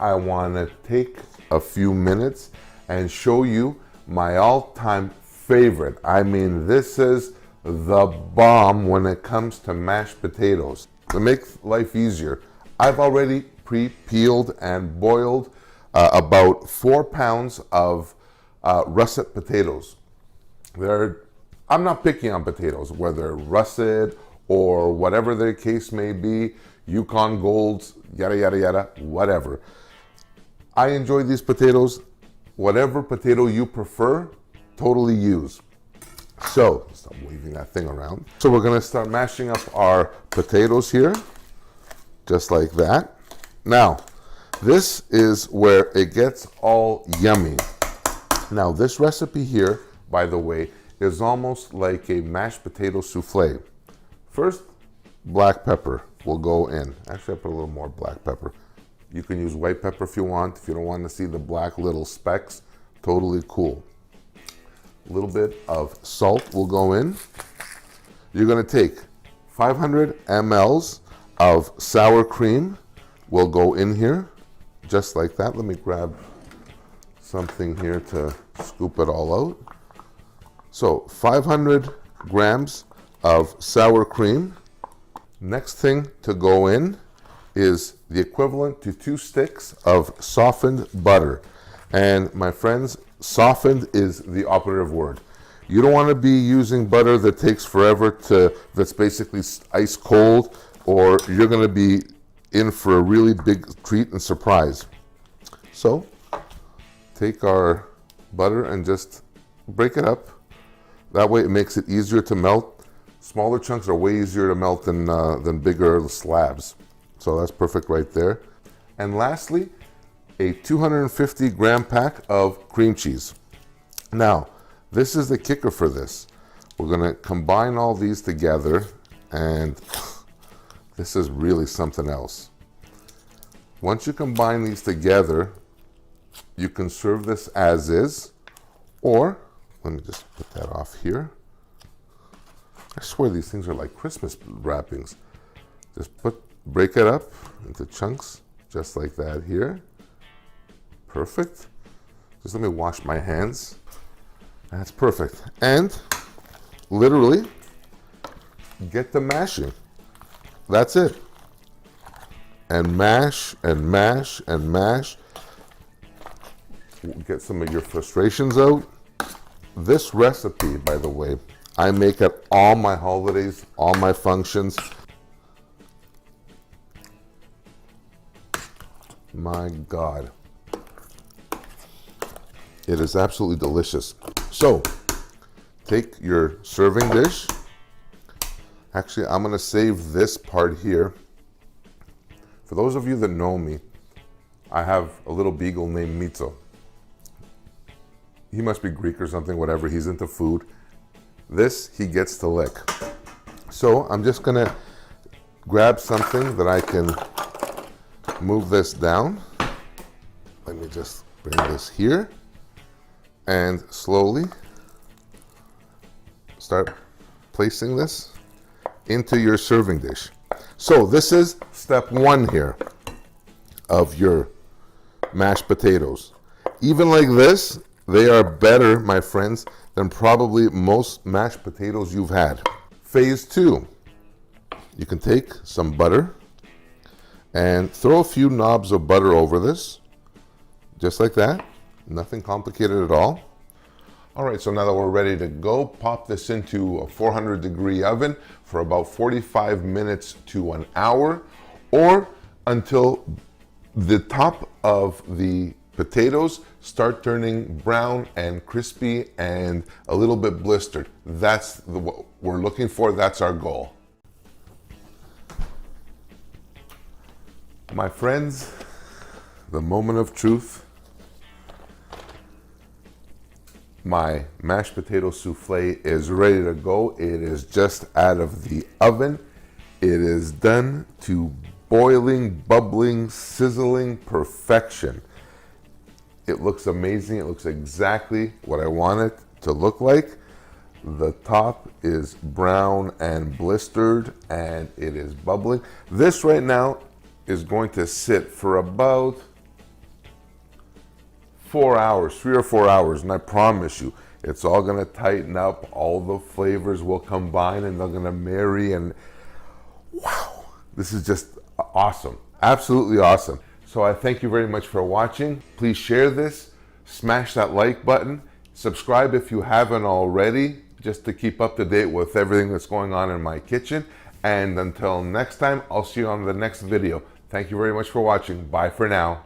I want to take a few minutes and show you my all-time favorite. I mean, this is the bomb when it comes to mashed potatoes. To make life easier, I've already pre-peeled and boiled about 4 pounds of russet potatoes. I'm not picky on potatoes, whether russet or whatever their case may be, Yukon Golds, yada, yada, yada, whatever. I enjoy these potatoes. Whatever potato you prefer, totally use. So, stop waving that thing around. So we're gonna start mashing up our potatoes here, just like that. Now, this is where it gets all yummy. Now, this recipe here, by the way, is almost like a mashed potato souffle. First, black pepper will go in. Actually, I put a little more black pepper. You can use white pepper if you want. If you don't want to see the black little specks, totally cool. A little bit of salt will go in. You're going to take 500 mLs of sour cream will go in here, just like that. Let me grab something here to scoop it all out. So 500 grams of sour cream. Next thing to go in is the equivalent to 2 sticks of softened butter. And my friends, softened is the operative word. You don't want to be using butter that takes forever that's basically ice cold, or you're going to be in for a really big treat and surprise. So take our butter and just break it up. That way it makes it easier to melt. Smaller chunks are way easier to melt than bigger slabs. So that's perfect right there. And lastly, a 250 gram pack of cream cheese. Now, this is the kicker for this. We're gonna combine all these together, and this is really something else. Once you combine these together, you can serve this as is, or, let me just put that off here. I swear these things are like Christmas wrappings. Just break it up into chunks, just like that here. Perfect. Just let me wash my hands. That's perfect. And literally get to mashing. That's it. And mash and mash and mash. Get some of your frustrations out. This recipe, by the way, I make at all my holidays, all my functions. My God. It is absolutely delicious. So, take your serving dish. Actually, I'm gonna save this part here. For those of you that know me, I have a little beagle named Mitzo. He must be Greek or something, whatever, he's into food. This, he gets to lick. So, I'm just gonna grab something that I can move this down. Let me just bring this here. And slowly start placing this into your serving dish. So this is step 1 here of your mashed potatoes. Even like this, they are better, my friends, than probably most mashed potatoes you've had. Phase 2, you can take some butter and throw a few knobs of butter over this, just like that. Nothing complicated at all. All right, so now that we're ready to go, pop this into a 400-degree oven for about 45 minutes to an hour, or until the top of the potatoes start turning brown and crispy and a little bit blistered. That's what we're looking for. That's our goal. My friends, the moment of truth. My mashed potato souffle is ready to go. It is just out of the oven. It is done to boiling, bubbling, sizzling perfection. It looks amazing. It looks exactly what I want it to look like. The top is brown and blistered, and it is bubbling. This right now is going to sit for about 4 hours, 3 or 4 hours, and I promise you, it's all gonna tighten up. All the flavors will combine and they're gonna marry, and wow, this is just awesome. Absolutely awesome. So I thank you very much for watching. Please share this, smash that like button, subscribe if you haven't already, just to keep up to date with everything that's going on in my kitchen. And until next time, I'll see you on the next video. Thank you very much for watching. Bye for now.